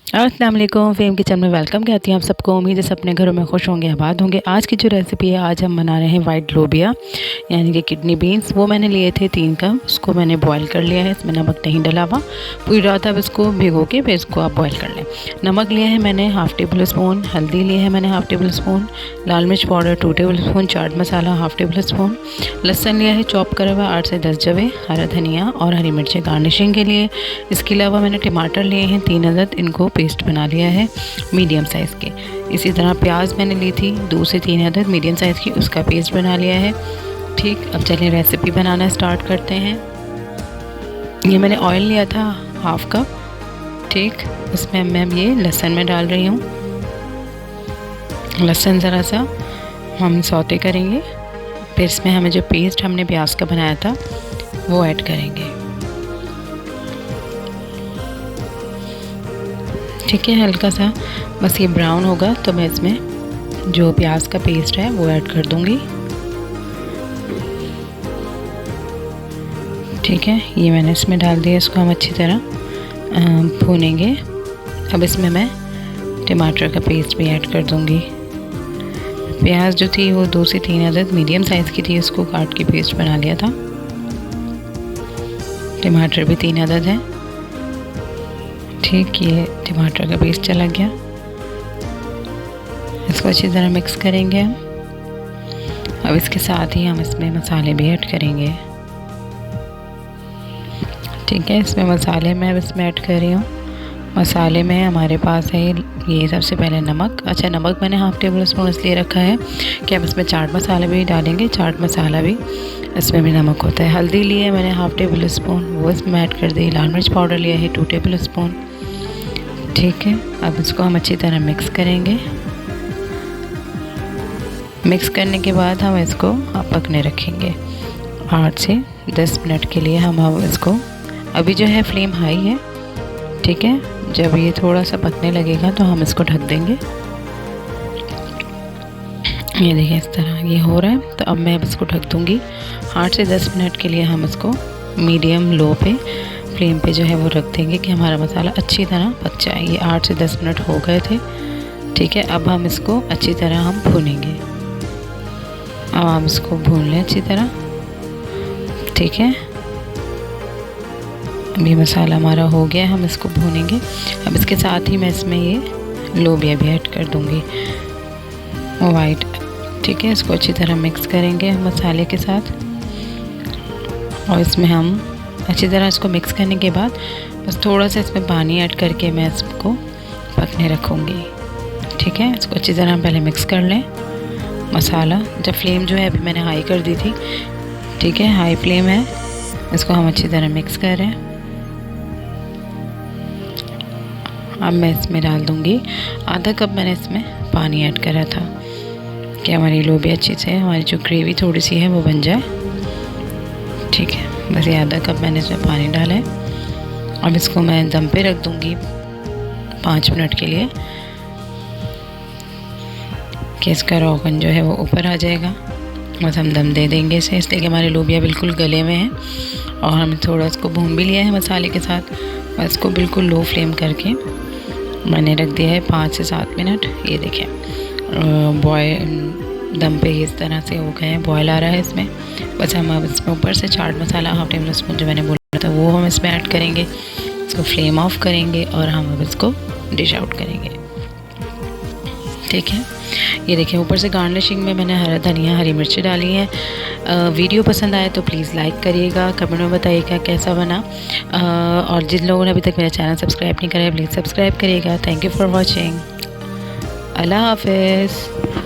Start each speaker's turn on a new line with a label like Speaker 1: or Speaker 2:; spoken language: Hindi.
Speaker 1: अस्सलाम वालेकुम, फ़ेम किचन में वेलकम कहती हूँ आप सबको। उम्मीद है सब अपने घरों में खुश होंगे, आबाद होंगे। आज की जो रेसिपी है, आज हम बना रहे हैं वाइट लोबिया यानी कि किडनी बीन्स। वो मैंने लिए थे 3 कप, उसको मैंने बॉईल कर लिया है। इसमें नमक नहीं डला हुआ, पूरी रात आप इसको भिगो के फिर इसको आप बॉईल कर लें। नमक लिया है मैंने हाफ़ टेबल स्पून, हल्दी लिए है मैंने हाफ़ टेबल स्पून, लाल मिर्च powder 2 table spoon, chaat masala half table spoon, लहसुन लिया है चॉप करा हुआ 8 से 10 जवे, हरा धनिया और हरी मिर्चें गार्निशिंग के लिए। इसके अलावा मैंने टमाटर लिए हैं 3 अदद, इनको पेस्ट बना लिया है मीडियम साइज़ के। इसी तरह प्याज मैंने ली थी 2 से 3 अदद मीडियम साइज़ की, उसका पेस्ट बना लिया है। ठीक, अब चलिए रेसिपी बनाना स्टार्ट करते हैं। ये मैंने ऑयल लिया था हाफ़ कप। ठीक, उसमें मैं ये लहसुन में डाल रही हूँ। लहसुन ज़रा सा हम सौते करेंगे, फिर इसमें हमें जो पेस्ट हमने प्याज का बनाया था वो ऐड करेंगे। ठीक है, हल्का सा बस ये ब्राउन होगा तो मैं इसमें जो प्याज का पेस्ट है वो ऐड कर दूंगी। ठीक है, ये मैंने इसमें डाल दिया। इसको हम अच्छी तरह भूनेंगे। अब इसमें मैं टमाटर का पेस्ट भी ऐड कर दूंगी। प्याज जो थी वो 2 से 3 अदद मीडियम साइज़ की थी, उसको काट के पेस्ट बना लिया था। टमाटर भी 3 अदद है। ठीक, ये टमाटर का पेस्ट चला गया। इसको अच्छी तरह मिक्स करेंगे हम। अब इसके साथ ही हम इसमें मसाले भी ऐड करेंगे। ठीक है, इसमें मसाले मैं अब इसमें ऐड कर रही हूँ। मसाले में हमारे पास है ये सबसे पहले नमक। अच्छा, नमक मैंने हाफ़ टेबल स्पून इसलिए रखा है कि हम इसमें चाट मसाला भी डालेंगे। चाट मसाला भी इसमें भी नमक होता है। हल्दी लिए है मैंने हाफ़ टेबल स्पून, वो इसमें ऐड कर दी। लाल मिर्च पाउडर लिया है 2 टेबल स्पून। ठीक है, अब इसको हम अच्छी तरह मिक्स करेंगे। मिक्स करने के बाद हम इसको पकने रखेंगे 8 से 10 मिनट के लिए। हम अब इसको, अभी जो है फ्लेम हाई है। ठीक है, जब ये थोड़ा सा पकने लगेगा तो हम इसको ढक देंगे। ये देखिए इस तरह ये हो रहा है, तो अब मैं इसको ढक दूँगी 8 से 10 मिनट के लिए। हम इसको मीडियम लो पे फ्लेम पे जो है वो रख देंगे कि हमारा मसाला अच्छी तरह पक जाए। ये 8 से 10 मिनट हो गए थे। ठीक है, अब हम इसको अच्छी तरह हम भूनेंगे। अब हम इसको भून लें अच्छी तरह। ठीक है, अभी मसाला हमारा हो गया, हम इसको भूनेंगे। अब इसके साथ ही मैं इसमें ये लोबिया भी ऐड कर दूँगी वाइट। ठीक है, इसको अच्छी तरह मिक्स करेंगे मसाले के साथ। और इसमें हम अच्छी तरह इसको मिक्स करने के बाद बस थोड़ा सा इसमें पानी ऐड करके मैं इसको पकने रखूँगी। ठीक है, इसको अच्छी तरह पहले मिक्स कर लें मसाला। जब फ्लेम जो है अभी मैंने हाई कर दी थी। ठीक है, हाई फ्लेम है। इसको हम अच्छी तरह मिक्स कर रहे हैं। अब मैं इसमें डाल दूँगी आधा कप, मैंने इसमें पानी ऐड करा था कि हमारी लोबिया अच्छी से, हमारी जो ग्रेवी थोड़ी सी है वो बन जाए। ठीक है, बस ये आधा कप मैंने इसमें पानी डाला है। अब इसको मैं दम पे रख दूँगी 5 मिनट के लिए कि इसका रोगन जो है वो ऊपर आ जाएगा। बस हम दम दे देंगे इसे, इसलिए कि हमारे लोबिया बिल्कुल गले में है और हमने थोड़ा इसको भून भी लिया है मसाले के साथ। बस इसको बिल्कुल लो फ्लेम करके मैंने रख दिया है 5 से 7 मिनट। ये देखिए दम पे इस तरह से हो गए, बॉयल आ रहा है इसमें। बस हम अब इसमें ऊपर से chaat masala half table spoon जो मैंने बोला था वो हम इसमें ऐड करेंगे। इसको फ्लेम ऑफ करेंगे और हम अब इसको डिश आउट करेंगे। ठीक है, ये देखिए ऊपर से गार्निशिंग में मैंने हरा धनिया हरी मिर्ची डाली हैं। वीडियो पसंद आए तो प्लीज़ लाइक करिएगा, कमेंट में बताइएगा कैसा बना। और जिन लोगों ने अभी तक मेरा चैनल सब्सक्राइब नहीं करा है प्लीज़ सब्सक्राइब करिएगा। Thank you for watching. अल्लाह हाफिज़।